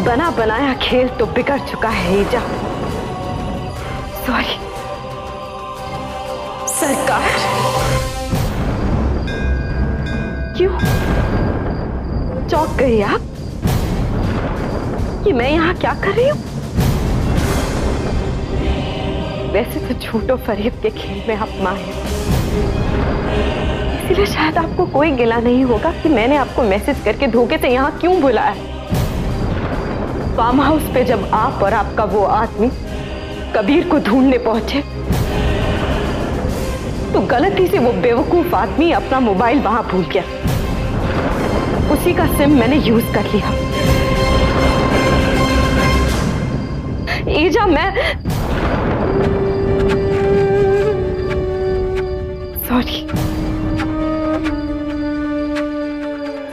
बना बनाया खेल तो बिगड़ चुका है ईजा। सॉरी सरकार। क्यों चौंक गई आप कि मैं यहाँ क्या कर रही हूँ? वैसे तो झूठो फरेब के खेल में आप माहिर, इसलिए शायद आपको कोई गिला नहीं होगा कि मैंने आपको मैसेज करके धोखे से यहाँ क्यों बुलाया। फार्म हाउस पे जब आप और आपका वो आदमी कबीर को ढूंढने पहुंचे तो गलती से वो बेवकूफ आदमी अपना मोबाइल वहां भूल गया। उसी का सिम मैंने यूज कर लिया। ईजा मैं सॉरी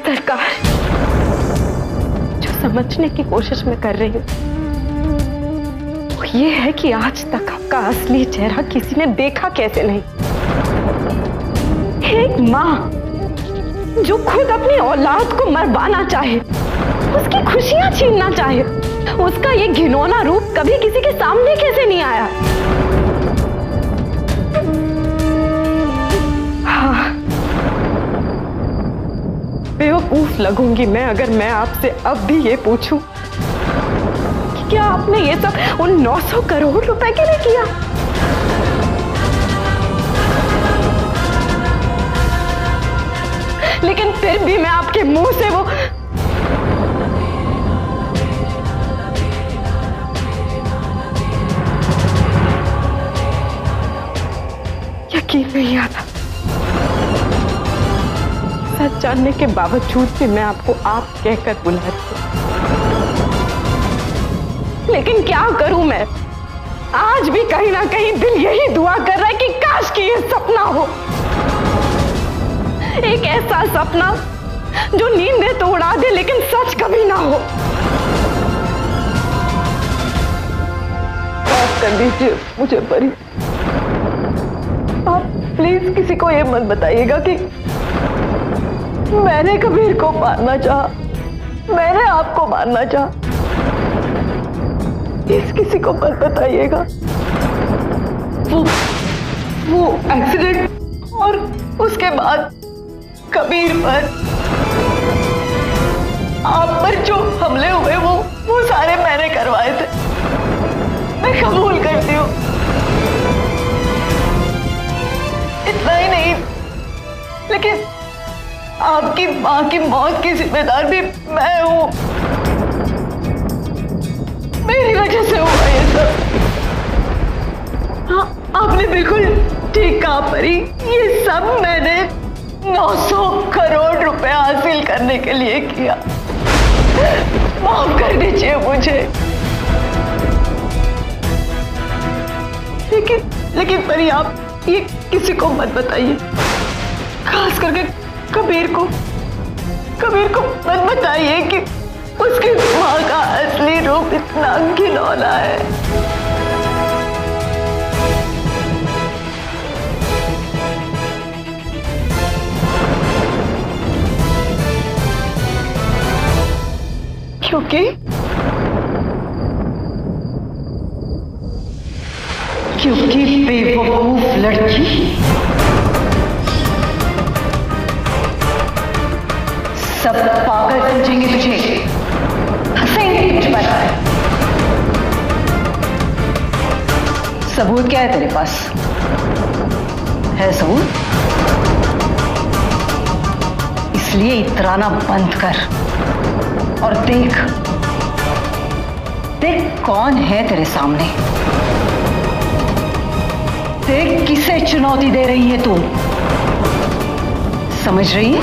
सरकार। जो समझने की कोशिश मैं कर रही हूं वो ये है कि आज तक आपका असली चेहरा किसी ने देखा कैसे नहीं। एक मां जो खुद अपनी औलाद को मरवाना चाहे, उसकी खुशियां छीनना चाहे, उसका ये घिनौना रूप कभी किसी के सामने कैसे नहीं आया? हाँ, बेवकूफ लगूंगी मैं अगर मैं आपसे अब भी ये पूछूं कि क्या आपने ये सब उन 900 करोड़ रुपए के लिए किया? लेकिन फिर भी मैं आपके मुंह से वो यकीन नहीं आता। सच जानने के बावजूद भी मैं आपको आप कहकर बुला रही हूं। लेकिन क्या करूं मैं? आज भी कहीं ना कहीं दिल यही दुआ कर रहा है कि काश कि ये सपना हो, एक ऐसा सपना जो नींदें तो उड़ा दे लेकिन सच कभी ना हो। माफ कर दीजिए मुझे परी। आप प्लीज किसी को ये मत बताइएगा कि मैंने कबीर को मारना चाहा, मैंने आपको मारना चाहा। प्लीज किसी को मत बताइएगा। वो एक्सीडेंट और उसके बाद कबीर पर आप पर जो हमले हुए वो सारे मैंने करवाए थे। मैं कबूल करती हूँ। इतना ही नहीं, लेकिन आपकी माँ की मौत की जिम्मेदार भी मैं हूँ। मेरी वजह से हुआ ये सब। हाँ, आपने बिल्कुल ठीक कहा परी। ये सब मैंने 900 करोड़ रुपए हासिल करने के लिए किया। माफ कर दीजिए मुझे। लेकिन परी आप ये किसी को मत बताइए, खास करके कबीर को मत बताइए कि उसकी माँ का असली रूप इतना घिनौना है। क्योंकि बेवकूफ लड़की सब पागल समझेंगे तुझे, हंसेंगे तुझ पर। सबूत क्या है तेरे पास? है सबूत? इसलिए इतराना बंद कर और देख कौन है तेरे सामने। देख किसे चुनौती दे रही है तू। समझ रही है?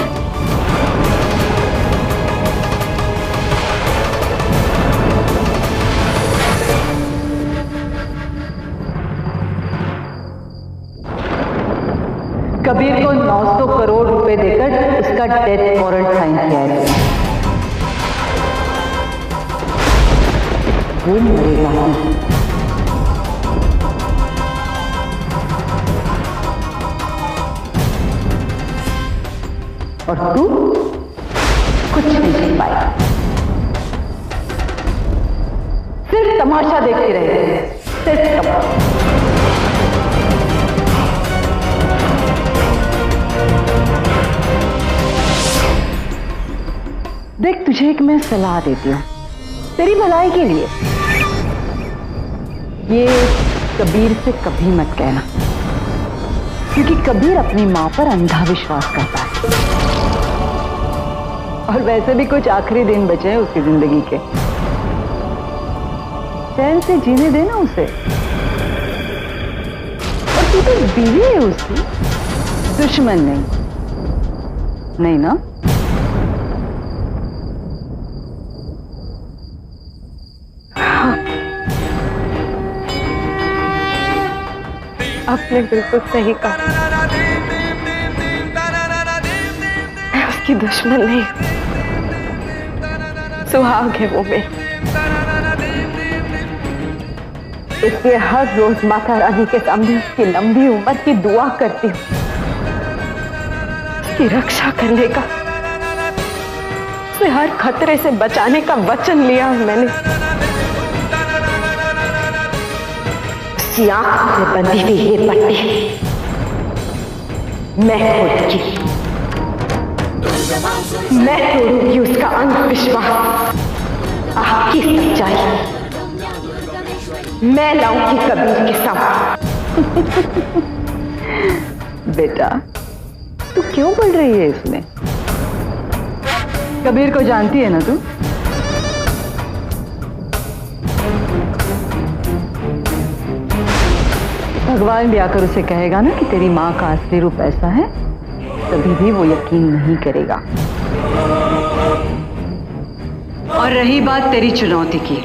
कबीर को 900 करोड़ रुपए देकर उसका डेथ वारंट साइन किया है। वो मरेगा नहीं। और तू कुछ नहीं कर पाएगा। सिर्फ तमाशा देखते रहे, सिर्फ तमाशा। देख, तुझे एक मैं सलाह देती हूँ तेरी भलाई के लिए। ये कबीर से कभी मत कहना, क्योंकि कबीर अपनी मां पर अंधा विश्वास करता है। और वैसे भी कुछ आखिरी दिन बचे हैं उसकी जिंदगी के, चैन से जीने देना उसे। और तू तो बीवी है उसकी, दुश्मन नहीं, नहीं ना? आपने बिल्कुल सही कहा, मैं उसकी दुश्मन नहीं, सुहाग है वो मेरी। इसलिए हर रोज माता रानी के सामने उसकी लंबी उम्र की दुआ करती हूँ, उसकी रक्षा करने का, उसे हर खतरे से बचाने का वचन लिया है मैंने। उसकी आंख में बंधी हुई ये पट्टी मैं खोलूंगी, मैं तोड़ूंगी उसका अंधविश्वास, आपकी सच्चाई मैं लाऊंगी कबीर के सामने। बेटा, तू क्यों पढ़ रही है इसमें? कबीर को जानती है ना तू? भगवान भी आकर उसे कहेगा ना कि तेरी माँ का असली रूप ऐसा है, तभी भी वो यकीन नहीं करेगा। और रही बात तेरी चुनौती की,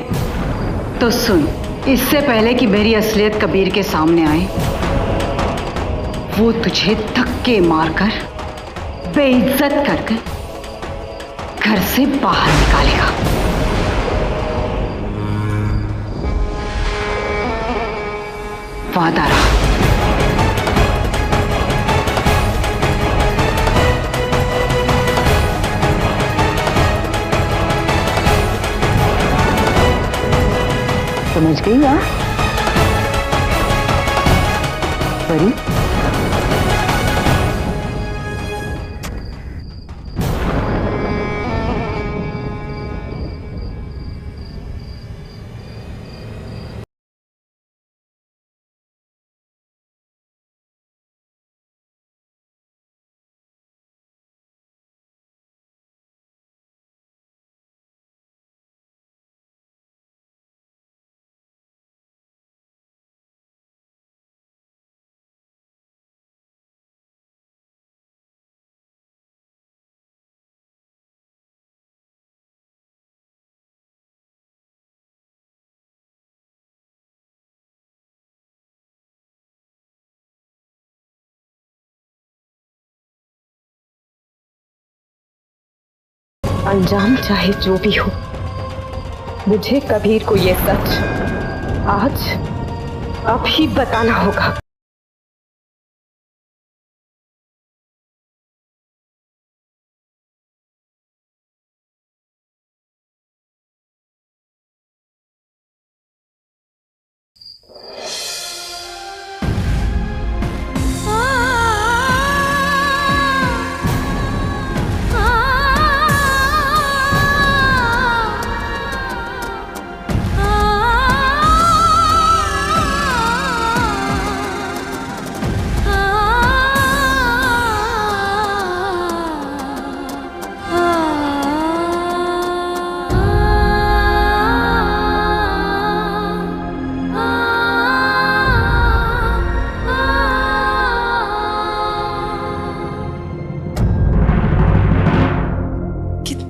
तो सुन, इससे पहले कि मेरी असलियत कबीर के सामने आए, वो तुझे धक्के मारकर, बेइज्जत करके घर से बाहर निकालेगा। वादा रहा। समझ गई यार परी? अंजाम चाहे जो भी हो, मुझे कबीर को ये सच आज अभी बताना होगा।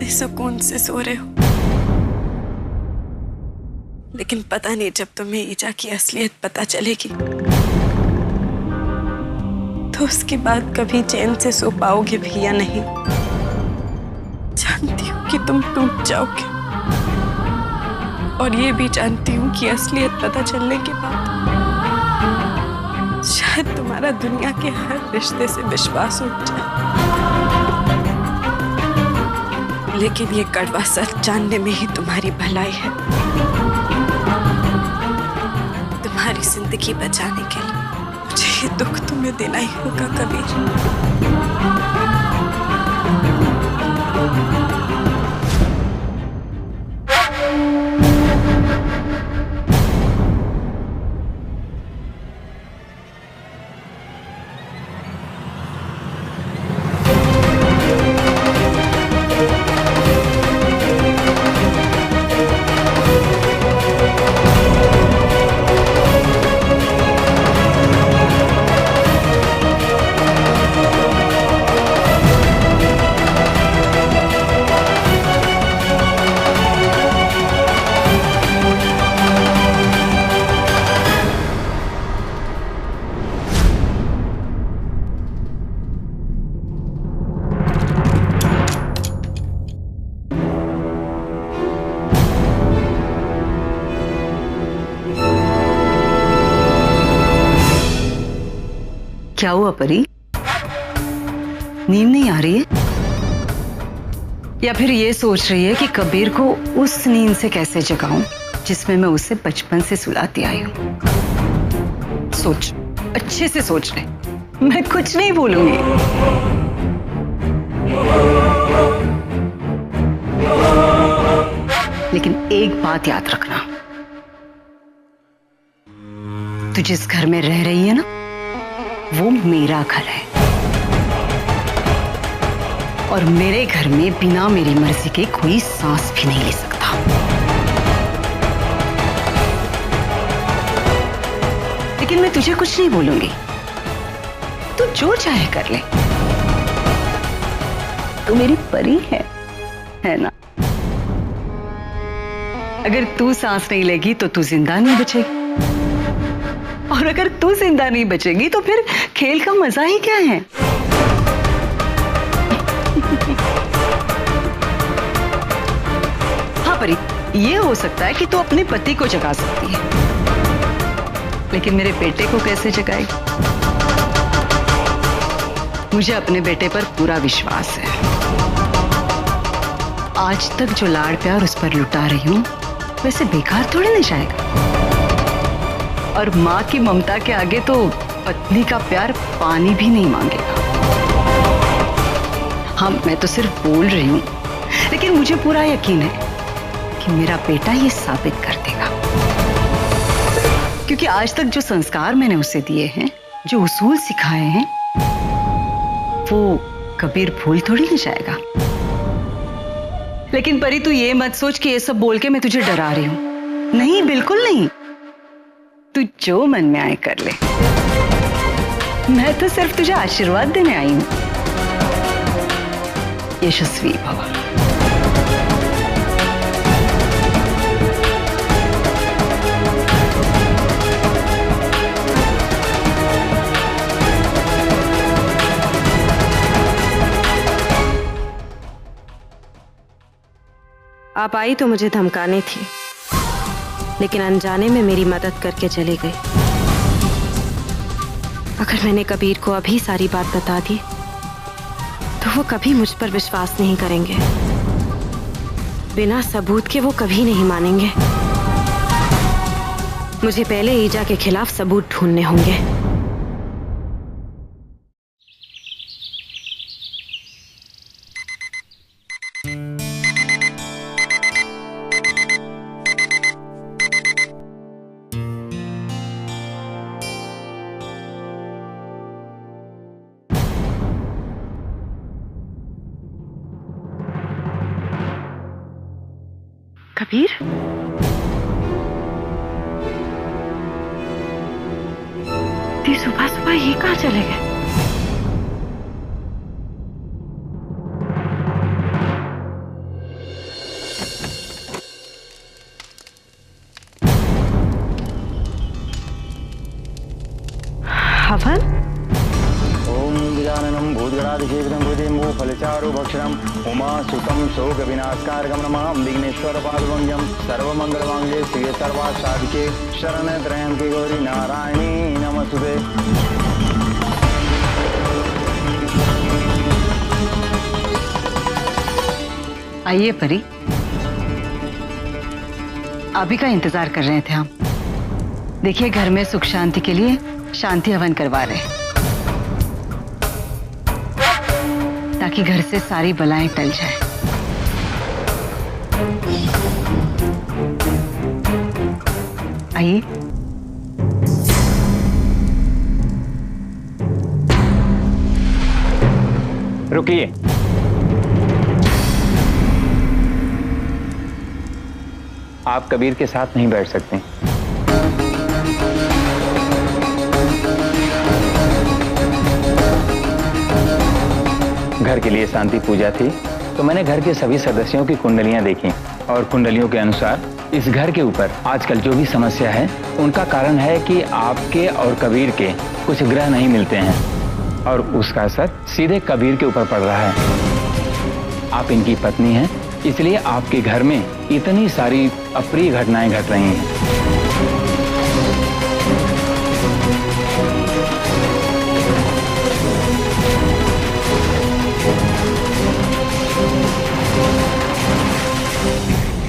सुकून से सो रहे हो, लेकिन पता नहीं जब तुम्हें ईजा की असलियत पता चलेगी तो उसके बाद कभी चैन से सो पाओगे भी या नहीं। जानती हूँ कि तुम टूट जाओगे, और ये भी जानती हूँ कि असलियत पता चलने के बाद शायद तुम्हारा दुनिया के हर रिश्ते से विश्वास उठ जाए। लेकिन ये कड़वा सच जानने में ही तुम्हारी भलाई है। तुम्हारी जिंदगी बचाने के लिए मुझे ये दुख तुम्हें देना ही होगा कबीर। क्या हुआ परी? नींद नहीं आ रही है? या फिर ये सोच रही है कि कबीर को उस नींद से कैसे जगाऊं जिसमें मैं उसे बचपन से सुलाती आई हूं? सोच, अच्छे से सोच ले। मैं कुछ नहीं बोलूंगी। लेकिन एक बात याद रखना, तू जिस घर में रह रही है ना, वो मेरा घर है और मेरे घर में बिना मेरी मर्जी के कोई सांस भी नहीं ले सकता। लेकिन मैं तुझे कुछ नहीं बोलूंगी, तू जो चाहे कर ले। तू मेरी परी है ना? अगर तू सांस नहीं लेगी तो तू जिंदा नहीं बचेगी, और अगर तू जिंदा नहीं बचेगी तो फिर खेल का मजा ही क्या है? हाँ परी, ये हो सकता है कि तू अपने पति को जगा सकती है, लेकिन मेरे बेटे को कैसे जगाएगी? मुझे अपने बेटे पर पूरा विश्वास है। आज तक जो लाड़ प्यार उस पर लुटा रही हूं, वैसे बेकार थोड़ी नहीं जाएगा। और माँ की ममता के आगे तो पत्नी का प्यार पानी भी नहीं मांगेगा। हाँ, मैं तो सिर्फ बोल रही हूं, लेकिन मुझे पूरा यकीन है कि मेरा बेटा ये साबित कर देगा। क्योंकि आज तक जो संस्कार मैंने उसे दिए हैं, जो उसूल सिखाए हैं, वो कबीर भूल थोड़ी नहीं जाएगा। लेकिन परी, तू ये मत सोच कि ये सब बोल के मैं तुझे डरा रही हूं। नहीं, बिल्कुल नहीं। तू जो मन में आए कर ले। मैं तो सिर्फ तुझे आशीर्वाद देने आई हूं। यशस्वी भव। आप आई तो मुझे धमकाने थी, लेकिन अनजाने में मेरी मदद करके चले गए। अगर मैंने कबीर को अभी सारी बात बता दी तो वो कभी मुझ पर विश्वास नहीं करेंगे। बिना सबूत के वो कभी नहीं मानेंगे। मुझे पहले ईजा के खिलाफ सबूत ढूंढने होंगे। कबीर, सुबह सुबह ये कहाँ चले गए? हवन? फलचारु भक्षणम उमा सुतम शोक विनाशकारकम नमः विघ्नेश्वर पादवंद्यम सर्वमंगलमांगल्ये शिवे सर्वार्थ साधिके शरण्ये त्र्यंबके गौरी नारायणी नमस्तुते। आइए परी, आप ही का इंतजार कर रहे थे हम। देखिए, घर में सुख शांति के लिए शांति हवन करवा रहे हैं, ताकि घर से सारी बलाएं टल जाए। आइए। रुकिए। आप कबीर के साथ नहीं बैठ सकते। घर के लिए शांति पूजा थी, तो मैंने घर के सभी सदस्यों की कुंडलियां देखी और कुंडलियों के अनुसार इस घर के ऊपर आजकल जो भी समस्या है उनका कारण है कि आपके और कबीर के कुछ ग्रह नहीं मिलते हैं और उसका असर सीधे कबीर के ऊपर पड़ रहा है। आप इनकी पत्नी हैं, इसलिए आपके घर में इतनी सारी अप्रिय घटनाएं घट रही हैं।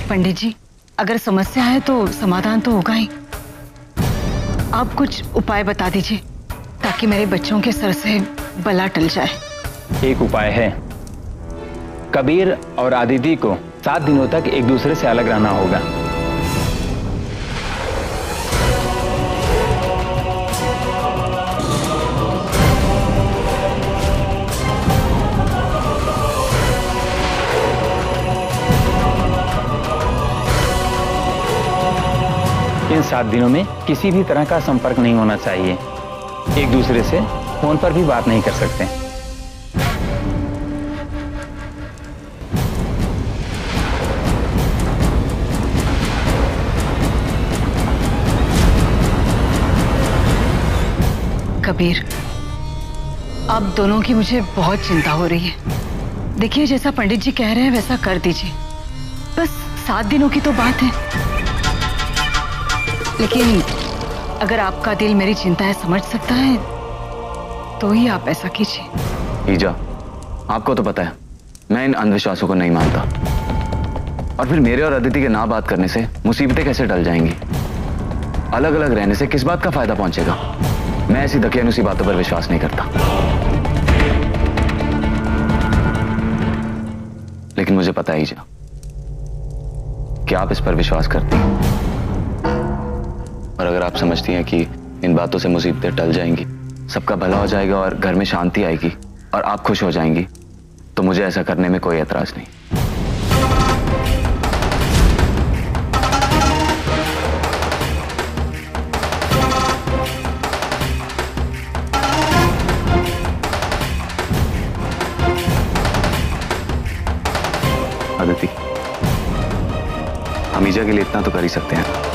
पंडित जी, अगर समस्या है तो समाधान तो होगा ही। आप कुछ उपाय बता दीजिए ताकि मेरे बच्चों के सर से बला टल जाए। एक उपाय है, कबीर और आदिति को 7 दिनों तक एक दूसरे से अलग रहना होगा। इन 7 दिनों में किसी भी तरह का संपर्क नहीं होना चाहिए। एक दूसरे से फोन पर भी बात नहीं कर सकते। कबीर, आप दोनों की मुझे बहुत चिंता हो रही है। देखिए, जैसा पंडित जी कह रहे हैं वैसा कर दीजिए। बस 7 दिनों की तो बात है, लेकिन अगर आपका दिल मेरी चिंताएं समझ सकता है तो ही आप ऐसा कीजिए। ईजा, आपको तो पता है मैं इन अंधविश्वासों को नहीं मानता, और फिर मेरे और अदिति के ना बात करने से मुसीबतें कैसे टल जाएंगी? अलग अलग रहने से किस बात का फायदा पहुंचेगा? मैं ऐसी दकियानुसी बातों पर विश्वास नहीं करता। लेकिन मुझे पता है ईजा कि आप इस पर विश्वास करती हैं, और अगर आप समझती हैं कि इन बातों से मुसीबतें टल जाएंगी, सबका भला हो जाएगा और घर में शांति आएगी और आप खुश हो जाएंगी, तो मुझे ऐसा करने में कोई एतराज नहीं। अदिति, हम ईजा के लिए इतना तो कर ही सकते हैं।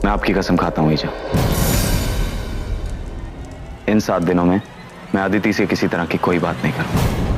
मैं आपकी कसम खाता हूं ईजा, इन 7 दिनों में मैं अदिति से किसी तरह की कोई बात नहीं करूंगा।